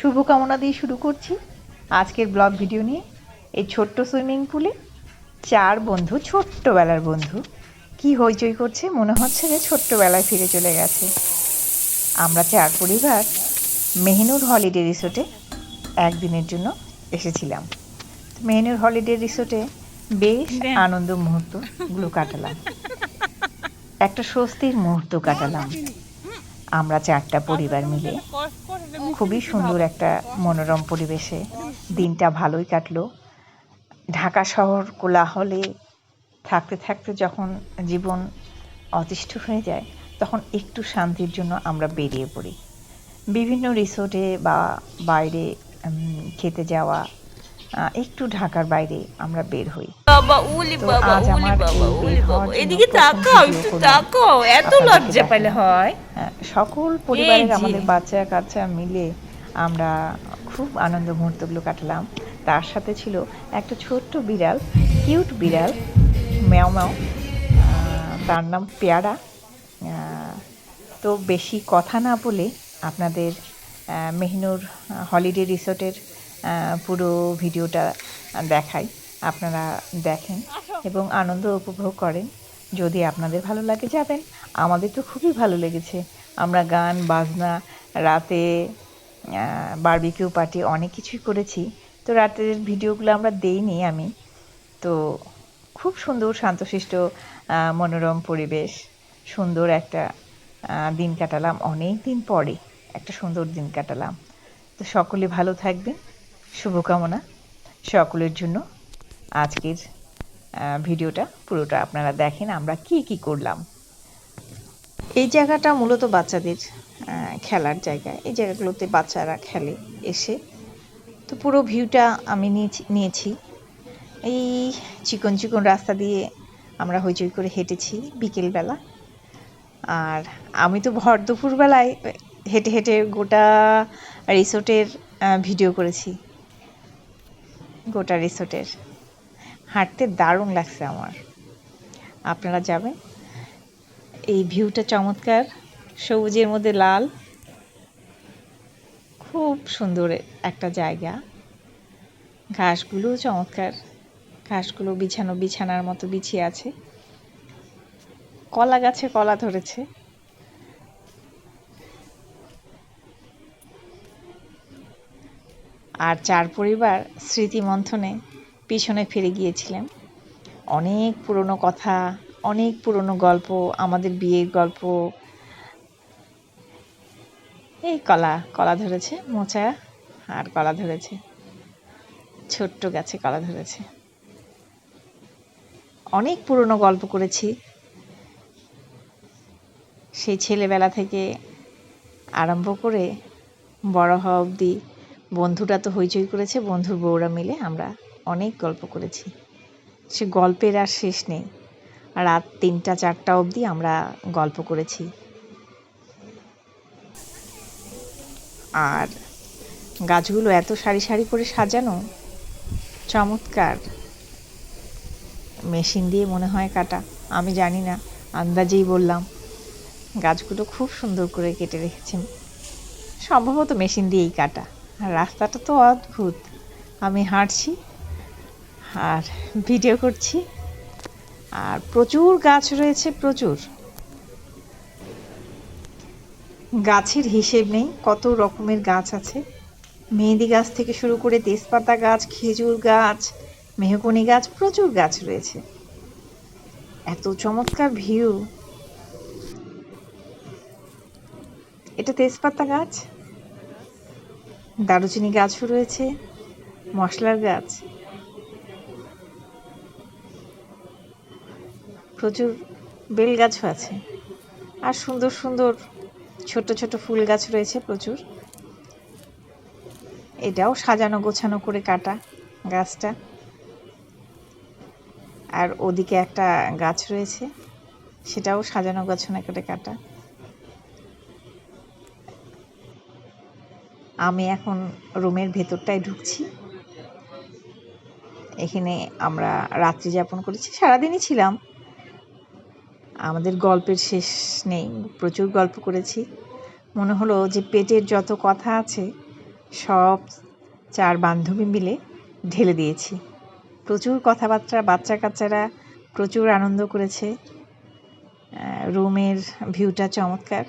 শুভকামনা দিয়ে শুরু করছি আজকের ব্লগ ভিডিও নিয়ে। এই ছোট্ট সুইমিং পুলে 4 বন্ধু, ছোট্টবেলার বন্ধু, কি হইচই করছে, মনে হচ্ছে যে ছোট্টবেলায় ফিরে চলে গেছে। আমরা 4 পরিবার মেহনুর হলিডে রিসোর্টে একদিনের জন্য এসেছিলাম। মেহনুর হলিডে রিসোর্টে বেশ আনন্দ মুহূর্তগুলো কাটালাম, একটা স্বস্তির মুহূর্ত কাটালাম। আমরা 4টা পরিবার মিলে খুবই সুন্দর একটা মনোরম পরিবেশে দিনটা ভালোই কাটলো। ঢাকা শহর কোলাহলে থাকতে থাকতে যখন জীবন অতিষ্ঠ হয়ে যায়, তখন একটু শান্তির জন্য আমরা বেরিয়ে পড়ি। বিভিন্ন রিসোর্টে বা বাইরে খেতে যাওয়া, একটু ঢাকার বাইরে আমরা বের হই। বাবা উলি তো বাবা আজ উলি আমার বাবা এই বের উলি হওয়ার বাবা জন্য এদিকে প্রথম তাকাও, ভিডিও একটু করলাম, তাকাও, এত আপনাদেরকে লজ্জা পেলে দেখালাম। হয়। সকল এই পরিবারের যে আমাদের বাচ্চা কাচ্চা মিলে আমরা খুব আনন্দ মুহূর্তগুলো কাটালাম। তার সাথে ছিল একটা ছোট্ট বিড়াল, কিউট বিড়াল, ম্যাও ম্যাও, তার নাম পেয়ারা। তো বেশি কথা না বলে আপনাদের মেহনুর হলিডে রিসোর্টের পুরো ভিডিওটা দেখাই, আপনারা দেখেন এবং আনন্দ উপভোগ করেন। যদি আপনাদের ভালো লাগে যাবেন, আমাদের তো খুবই ভালো লেগেছে। আমরা গান বাজনা, রাতে বারবিকিউ পার্টি, অনেক কিছুই করেছি। তো রাতের ভিডিওগুলো আমরা দেইনি আমি। তো খুব সুন্দর শান্তশিষ্ট মনোরম পরিবেশ, সুন্দর একটা দিন কাটালাম। অনেক দিন পরে একটা সুন্দর দিন কাটালাম। তো সকলে ভালো থাকবেন, শুভকামনা সকলের জন্য। আজকের ভিডিওটা পুরোটা আপনারা দেখেন আমরা কি কি করলাম। এই জায়গাটা মূলত বাচ্চাদের খেলার জায়গা। এই জায়গাগুলোতে বাচ্চারা খেলে এসে। তো পুরো ভিউটা আমি নিয়েছি। এই চিকন চিকন রাস্তা দিয়ে আমরা হইচই করে হেঁটেছি বিকেলবেলা। আর আমি তো ভর দুপুরবেলায় হেঁটে হেঁটে গোটা রিসোর্টের ভিডিও করেছি। গোটা রিসোর্টের হাঁটতে দারুণ লাগছে আমার। আপনারা যাবেন, এই ভিউটা চমৎকার, সবুজের মধ্যে লাল, খুব সুন্দর একটা জায়গা। ঘাসগুলো চমৎকার, ঘাসগুলো বিছানার মতো বিছিয়ে আছে। কলা গাছে কলা ধরেছে। আর 4 পরিবার স্মৃতি মন্থনে পিছনে ফিরে গিয়েছিলেন। অনেক পুরনো কথা, অনেক পুরনো গল্প, আমাদের বিয়ের গল্প। এই কলা ধরেছে, মোচা আর কলা ধরেছে, ছোট্ট গাছে কলা ধরেছে। অনেক পুরনো গল্প করেছি, সেই ছেলেবেলা থেকে আরম্ভ করে বড় হওয়া অবধি। বন্ধুরা তো হইচই করেছে, বন্ধুর বউরা মিলে আমরা অনেক গল্প করেছি। সে গল্পের আর শেষ নেই। রাত 3টা 4টা অবধি আমরা গল্প করেছি। আর গাছগুলো এত সারি সারি করে সাজানো, চমৎকার। মেশিন দিয়ে মনে হয় কাটা, আমি জানি না, আন্দাজেই বললাম। গাছগুলো খুব সুন্দর করে কেটে রেখেছেন, সম্ভবত মেশিন দিয়েই কাটা। আর রাস্তাটা তো অদ্ভুত। আমি হাঁটছি আর ভিডিও করছি, আর প্রচুর গাছ রয়েছে, প্রচুর। গাছের হিসেব নেই, কত রকমের গাছ আছে। মেহেন্দি গাছ থেকে শুরু করে তেজপাতা গাছ, খেজুর গাছ, মেহগনি গাছ, প্রচুর গাছ রয়েছে। এত চমৎকার ভিউ। এটা তেজপাতা গাছ, দারুচিনি গাছও রয়েছে, মশলার গাছ, প্রচুর বেল গাছও আছে। আর সুন্দর সুন্দর ছোট ছোট ফুল গাছ রয়েছে প্রচুর। এটাও সাজানো গোছানো করে কাটা গাছটা। আর ওদিকে একটা গাছ রয়েছে, সেটাও সাজানো গোছানো করে কাটা। আমি এখন রুমের ভেতরটায় ঢুকছি। এখানে আমরা রাত্রি যাপন করেছি, সারাদিনই ছিলাম। আমাদের গল্পের শেষ নেই, প্রচুর গল্প করেছি। মনে হলো যে পেটের যত কথা আছে সব 4 বান্ধবী মিলে ঢেলে দিয়েছি। প্রচুর কথাবার্তা, বাচ্চা কাচ্চারা প্রচুর আনন্দ করেছে। রুমের ভিউটা চমৎকার।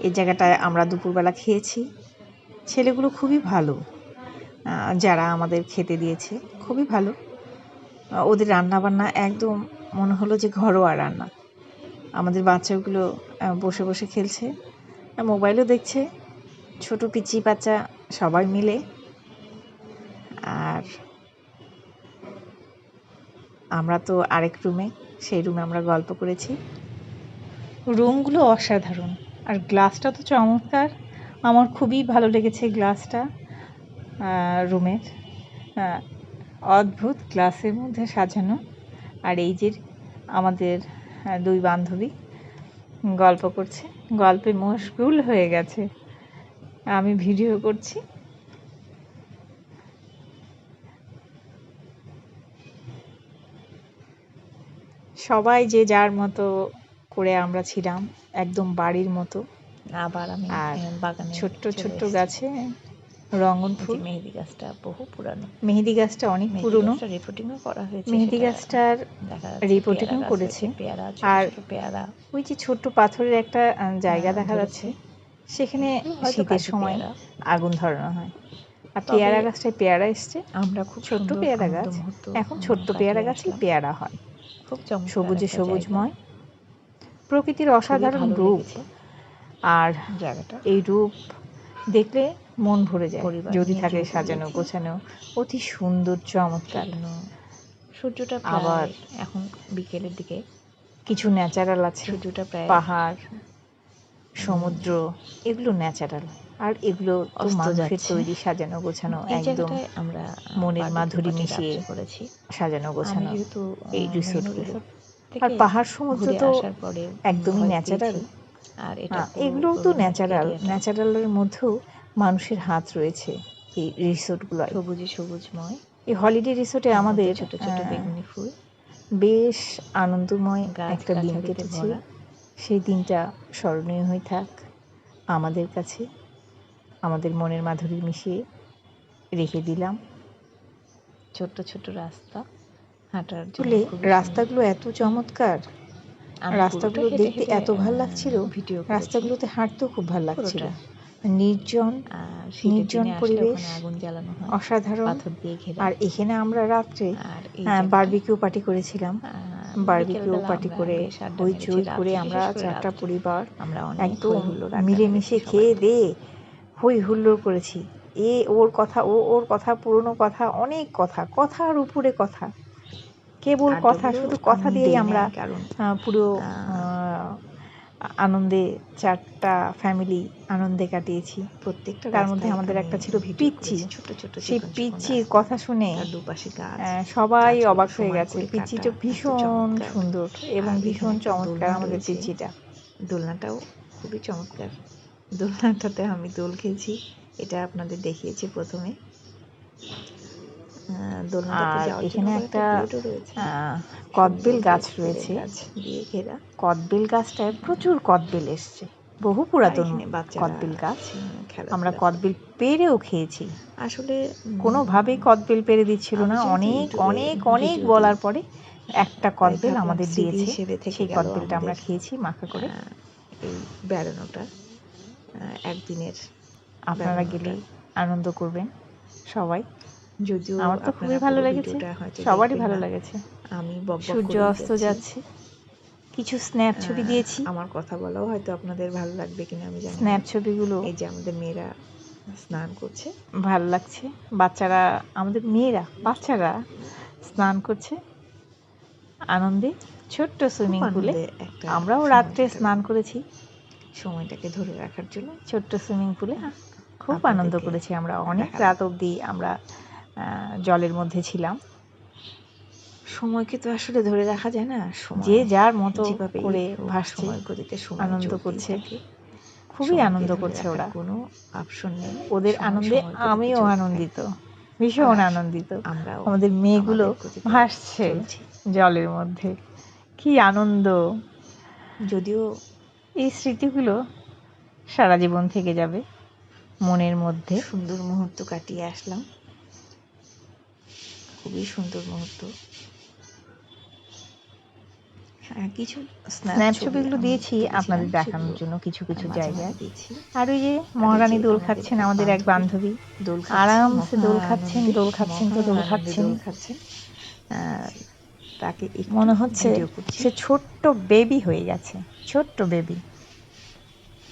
এই জায়গাটায় আমরা দুপুরবেলা খেয়েছি। ছেলেগুলো খুবই ভালো, যারা আমাদের খেতে দিয়েছে খুবই ভালো। ওদের রান্নাবান্না একদম মনে হলো যে ঘরোয়া রান্না। আমাদের বাচ্চাগুলো বসে বসে খেলছে, মোবাইলও দেখছে, ছোট পিচি বাচ্চা সবাই মিলে। আর আমরা তো আরেক রুমে, সেই রুমে আমরা গল্প করেছি। রুমগুলো অসাধারণ, আর গ্লাসটা তো চমৎকার। আমার খুবই ভালো লেগেছে গ্লাসটা রুমের। অদ্ভুত গ্লাসের মধ্যে সাজানো। আর এই যে আমাদের 2 বান্ধবী গল্প করছে, গল্পে মশগুল হয়ে গেছে। আমি ভিডিও করছি। সবাই যে যার মতো করে আমরা ছিলাম, একদম বাড়ির মতো। আবার আমি বাগানে ছোট্ট ছোট্ট গাছে রঙন ফুল। মেহেদি গাছটা বহু পুরানো, মেহেদি গাছটা অনেক পুরনো। রিপোর্টিংও করা হয়েছে। মেহেদি গাছটার রিপোর্টিং করেছে। আর পেয়ারা, ওই যে ছোট্ট পাথরের একটা জায়গা দেখা যাচ্ছে, সেখানে শীতের সময় আগুন ধরানো হয়। আর পেয়ারা গাছটায় পেয়ারা এসছে। আমরা খুব ছোট্ট পেয়ারা গাছ, এখন ছোট্ট পেয়ারা গাছই পেয়ারা হয়। খুব সবুজে সবুজময়, প্রকৃতির অসাধারণ রূপ। আর জায়গাটা, এই রূপ দেখলে মন ভরে যায় যদি থাকে সাজানো গোছানো, অতি সুন্দর চমৎকার। সূর্যটা আবার এখন বিকেলের দিকে, কিছু ন্যাচারাল আছে, সূর্যটা প্রায়, পাহাড়, সমুদ্র, এগুলো ন্যাচারাল। আর এগুলো তো মানুষের তৈরি, সাজানো গোছানো, একদম আমরা মনের মাধুরী মিশিয়ে করেছি সাজানো গোছানো এই রিসোর্টগুলো। আর পাহাড় সমুদ্র তো একদমই ন্যাচারাল। আর এটা এগুলোও তো ন্যাচারাল। ন্যাচারালের মধ্যেও মানুষের হাত রয়েছে এই রিসোর্টগুলো। সবুজে সবুজময় এই হলিডে রিসোর্টে আমাদের ছোট ছোট বেগুনি ফুল, বেশ আনন্দময় একটা দিন কেটেছে। সেই দিনটা স্মরণীয় হয়ে থাক আমাদের কাছে, আমাদের মনের মাধুরী মিশিয়ে রেখে দিলাম। ছোট্ট ছোট্ট রাস্তা হাঁটার জন্য, রাস্তাগুলো এত চমৎকার, রাস্তাগুলো দেখতে এত ভালো লাগছিল। রাস্তাগুলোতে হাঁটতেও খুব ভালো লাগছিল। নির্জন নির্জন পরিবেশ, আগুন জ্বালানো হয়, অসাধারণ। পাথর দিয়ে ঘেরা। আর এখানে আমরা রাত্রে বারবিকিউ পার্টি করেছিলাম। বারবিকিউ পার্টি করে হইচই করে আমরা 4টা পরিবার একদম মিলেমিশে খেয়ে দিয়ে হই হুল্লোড় করেছি। ওর কথা, ওর কথা, পুরনো কথা, অনেক কথা, কথার উপরে কথা, কেবল কথা, শুধু কথা দিয়েই আমরা পুরো আনন্দে 4টা ফ্যামিলি আনন্দে কাটিয়েছি। প্রত্যেকটা তার মধ্যে আমাদের একটা ছিল পিচ্চি। ছোট ছোট সেই পিচ্চির কথা শুনে দুপাশে গাছ, সবাই অবাক হয়ে গেছে। পিচ্চিটা ভীষণ সুন্দর এবং ভীষণ চমৎকার আমাদের পিচ্চিটা। দোলনাটাও খুবই চমৎকার। দোলনাটাতে আমি দোল খেয়েছি, এটা আপনাদের দেখিয়েছি প্রথমে। আর এখানে একটা কদবেল গাছ রয়েছে, কদবেল গাছটায় প্রচুর কদবেল এসছে, বহু পুরাতন কদবেল গাছ। আমরা কদবেল পেরেও খেয়েছি। আসলে কোনোভাবেই কদবেল পেরে দিচ্ছিল না। অনেক অনেক অনেক বলার পরে একটা কদবেল আমাদের দিয়েছে, সেই কদবেলটা আমরা খেয়েছি মাখা করে। এই বেড়ানোটা একদিনের, আপনারা গেলে আনন্দ করবেন সবাই। যদিও আমার তো খুবই ভালো লেগেছে, সবারই ভালো লেগেছে। আমি সূর্য অস্ত যাচ্ছে, কিছু স্ন্যাপ ছবি দিয়েছি। আমার কথা বলাও হয়তো আপনাদের ভালো লাগবে কিনা আমি জানি না। স্ন্যাপ ছবিগুলো, এই যে আমাদের মেয়েরা স্নান করছে, ভালো লাগছে। বাচ্চারা, আমাদের মেয়েরা, বাচ্চারা স্নান করছে আনন্দে ছোট্ট সুইমিং পুলে। আমরাও রাত্রে স্নান করেছি সময়টাকে ধরে রাখার জন্য ছোট্ট সুইমিং পুলে। খুব আনন্দ করেছি আমরা, অনেক রাত অবধি আমরা জলের মধ্যে ছিলাম। সময়কে তো আসলে ধরে রাখা যায় না, যে যার মতো করে ভাসছে, আনন্দ করছে, খুবই আনন্দ করছে ওরা। কোনো অপশন নেই, ওদের আনন্দে আমিও আনন্দিত, ভীষণ আনন্দিত। আমাদের মেয়েগুলো ভাসছে জলের মধ্যে, কি আনন্দ! যদিও এই স্মৃতিগুলো সারা জীবন থেকে যাবে মনের মধ্যে। সুন্দর মুহূর্ত কাটিয়ে আসলাম, খুবই সুন্দর মুহূর্ত। কিছু স্ন্যাপ ছবিগুলো দিয়েছি আপনাদের দেখানোর জন্য কিছু কিছু জায়গায়। আর ওই যে মহারানী দোল খাচ্ছেন আমাদের এক বান্ধবী, আরামসে দোল খাচ্ছেন তো দোল খাচ্ছেন। তাকে মনে হচ্ছে সে ছোট্ট বেবি হয়ে গেছে, ছোট্ট বেবি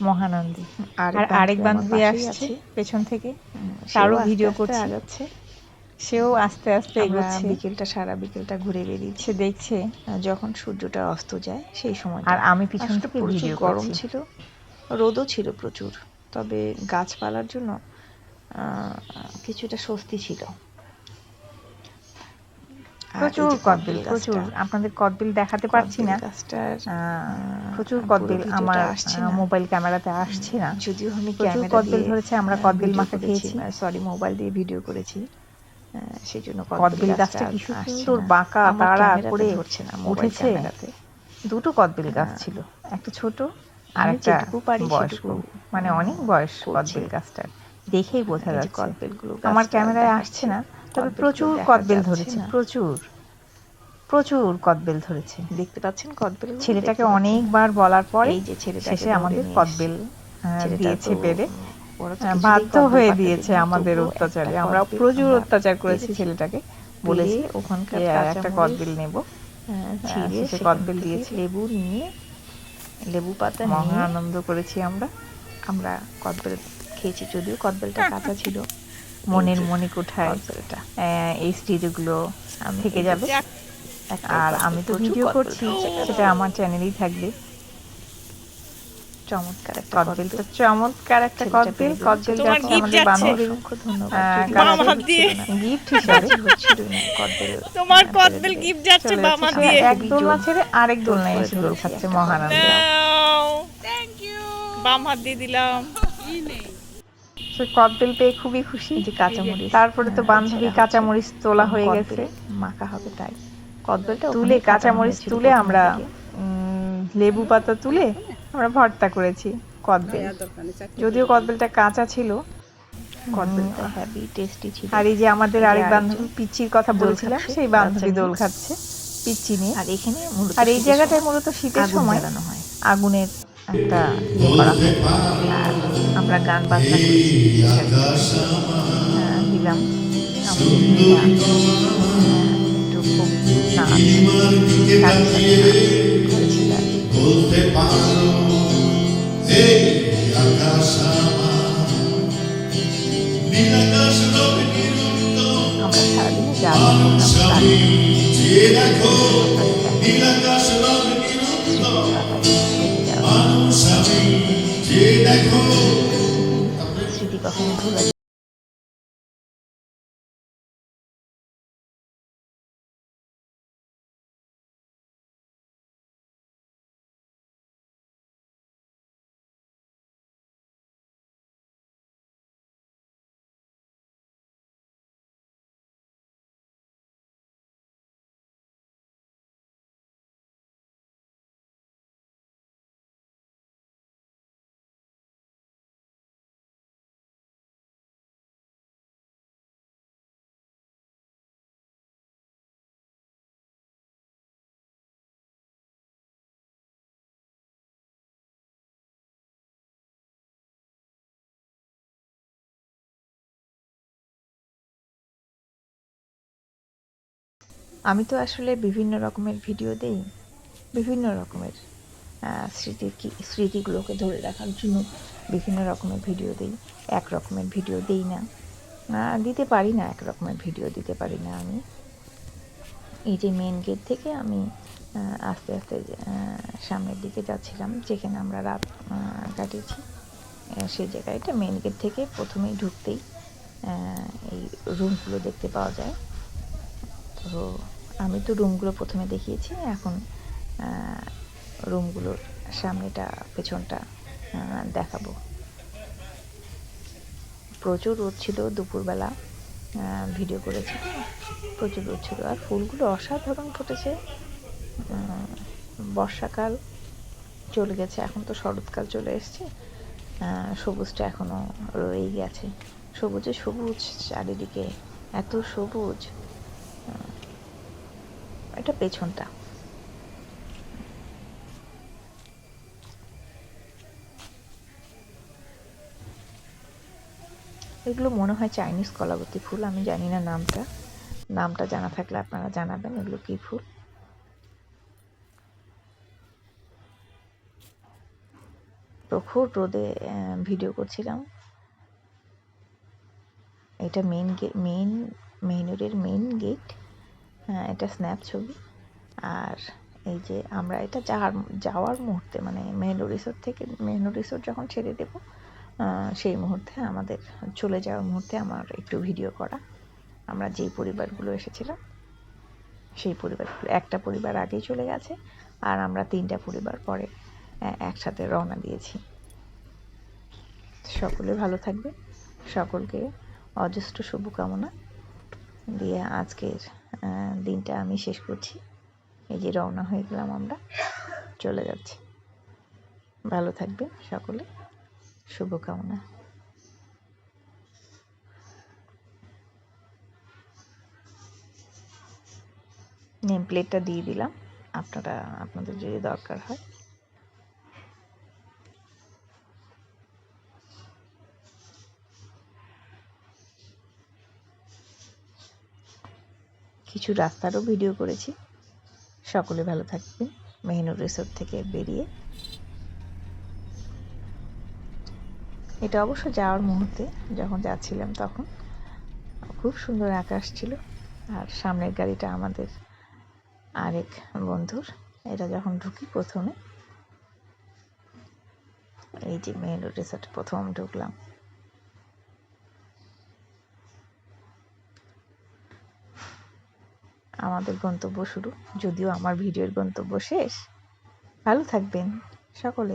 মহানন্দী। আর আরেক বান্ধবী আসছে পেছন থেকে, তারও ভিডিও করছে, সেও আস্তে আস্তে এগোচ্ছে। সারা বিকেলটা ঘুরে বেরিয়েছে, দেখছে যখন সূর্যটা অস্ত যায় সেই সময়। আর আমি পিছন থেকে ভিডিও গরম ছিল, রোদও ছিল প্রচুর, তবে গাছপালার জন্য কিছুটা স্বস্তি ছিল। প্রচুর কদবেল, প্রচুর। আপনাদের কদবেল দেখাতে পারছি না, প্রচুর কদবেল আমার মোবাইল ক্যামেরাতে আসছে না, যদিও আমি প্রচুর কদবেল ধরেছে। আমরা কদবেল মাখা খেয়েছি, মোবাইল দিয়ে ভিডিও করেছি, সেই জন্য কদবেল গাছটা কি সুন্দর বাঁকা তাড়া করে উঠেছে। দুটো কদবেল গাছ ছিল, একটা ছোট আর একটা বয়স্ক, মানে অনেক বয়স কদবেল গাছটার, দেখেই বোঝা যাচ্ছে। আমার ক্যামেরায় আসছে না, তবে প্রচুর কদবেল ধরেছে, প্রচুর প্রচুর কদবেল ধরেছে। দেখতে পাচ্ছেন কদবেল। ছেলেটাকে অনেকবার বলার পরে শেষে আমাদের কদবেল দিয়েছে পেরে, বাধ্য হয়ে দিয়েছে আমাদের অত্যাচারে। আমরা প্রচুর অত্যাচার করেছি ছেলেটাকে, বলেছি ওখানকার একটা কদবেল নেব, শেষে কদবেল দিয়েছে। লেবু নিয়ে, লেবু পাতা মহা আনন্দ করেছি আমরা। আমরা কদবেল খেয়েছি, যদিও কদবেলটা কাঁচা ছিল। মনের মণিকোঠায় এই স্মৃতিগুলো থেকে যাবে। আর আমি তো ভিডিও করছি, সেটা আমার চ্যানেলেই থাকবে। চমৎকার একটা কদবেল, তো চমৎকার একটা কদবেল। কদবেল গাছে আমাদের বান্ধবীর গিফট হিসাবে তোমার কদবেল গিফট যাচ্ছে বাবা দিয়ে। এক দোলনা ছেড়ে আরেক দোলনায় এসে দোল খাচ্ছে মহানন্দী। থ্যাংক ইউ, বাম হাত দিয়ে দিলাম। কদবেল পেয়ে খুবই খুশি। যে কাঁচামরিচ, তারপরে তো বান্ধবী কাঁচামরিচ তোলা হয়ে গেছে, মাখা হবে তাই কদবেলটা তুলে, কাঁচামরিচ তুলে আমরা লেবু পাতা তুলে আমরা ভর্তা করেছি কদবেল। যদিও কদবেলটা কাঁচা ছিল, কদবেলটা হেভি টেস্টি ছিল। আর এই যে আমাদের আরেক বান্ধবী পিচ্চির কথা বলছিলাম, সেই বান্ধবী দোল খাচ্ছে পিচ্চি নিয়ে। আর এখানে আর এই জায়গাটায় মূলত শীতের সময় আগুনের একটা ইয়ে করা হয়, আর আমরা গান বাজনা করেছি, দিলাম একটু খুব আমরা সারাদিনে স্মৃতি কখনো ভোলা যায়। আমি তো আসলে বিভিন্ন রকমের ভিডিও দেই, বিভিন্ন রকমের স্মৃতিগুলোকে ধরে রাখার জন্য বিভিন্ন রকমের ভিডিও দেই। এক রকমের ভিডিও দেই না, দিতে পারি না, এক রকমের ভিডিও দিতে পারি না আমি। এই যে মেন গেট থেকে আমি আস্তে আস্তে সামনের দিকে যাচ্ছিলাম, যেখানে আমরা রাত কাটিয়েছি, সেই জায়গায়। এটা মেন গেট থেকে প্রথমেই ঢুকতেই এই রুমগুলো দেখতে পাওয়া যায়। তো আমি তো রুমগুলো প্রথমে দেখিয়েছি, এখন রুমগুলোর সামনেটা পেছনটা দেখাবো। প্রচুর রোদ ছিল দুপুরবেলা, ভিডিও করেছি, প্রচুর রোদ ছিল। আর ফুলগুলো অসাধারণ ফুটেছে, বর্ষাকাল চলে গেছে, এখন তো শরৎকাল চলে এসছে। সবুজটা এখনো রয়েই গেছে, সবুজে সবুজ চারিদিকে, এত সবুজ। এটা পেছনটা। এগুলো মনে হয় চাইনিজ কলাবতী ফুল, আমি জানি না নামটা জানা থাকলে আপনারা জানাবেন এগুলো কি ফুল। প্রখর রোদে ভিডিও করছিলাম। এটা মেইনুরের মেইন গেট। এটা স্ন্যাপ ছবি। আর এই যে আমরা এটা যাওয়ার মুহূর্তে, মানে মেহনুর রিসোর্ট যখন ছেড়ে দেব সেই মুহূর্তে, আমাদের চলে যাওয়ার মুহূর্তে আমার একটু ভিডিও করা। আমরা যেই পরিবারগুলো এসেছিলাম সেই পরিবারগুলো, একটা পরিবার আগেই চলে গেছে আর আমরা 3টা পরিবার পরে একসাথে রওনা দিয়েছি। সকলে ভালো থাকবে, সকলকে অজস্র শুভকামনা দিয়ে আজকের দিনটা আমি শেষ করছি। এই যে রওনা হয়ে গেলাম, আমরা চলে যাচ্ছি। ভালো থাকবেন সকলে, শুভকামনা। নেম প্লেটটা দিয়ে দিলাম, আপনাদের যদি দরকার হয়। কিছু রাস্তারও ভিডিও করেছি। সকলে ভালো থাকবেন। মেহনুর রিসোর্ট থেকে বেরিয়ে, এটা অবশ্য যাওয়ার মুহূর্তে যখন যাচ্ছিলাম তখন খুব সুন্দর আকাশ ছিল। আর সামনের গাড়িটা আমাদের আরেক বন্ধুর। এটা যখন ঢুকি প্রথমে, এই যে মেহনুর রিসোর্টে প্রথম ঢুকলাম। আমাদের গন্তব্য শুরু, যদিও আমার ভিডিওর গন্তব্য শেষ। ভালো থাকবেন সকলে।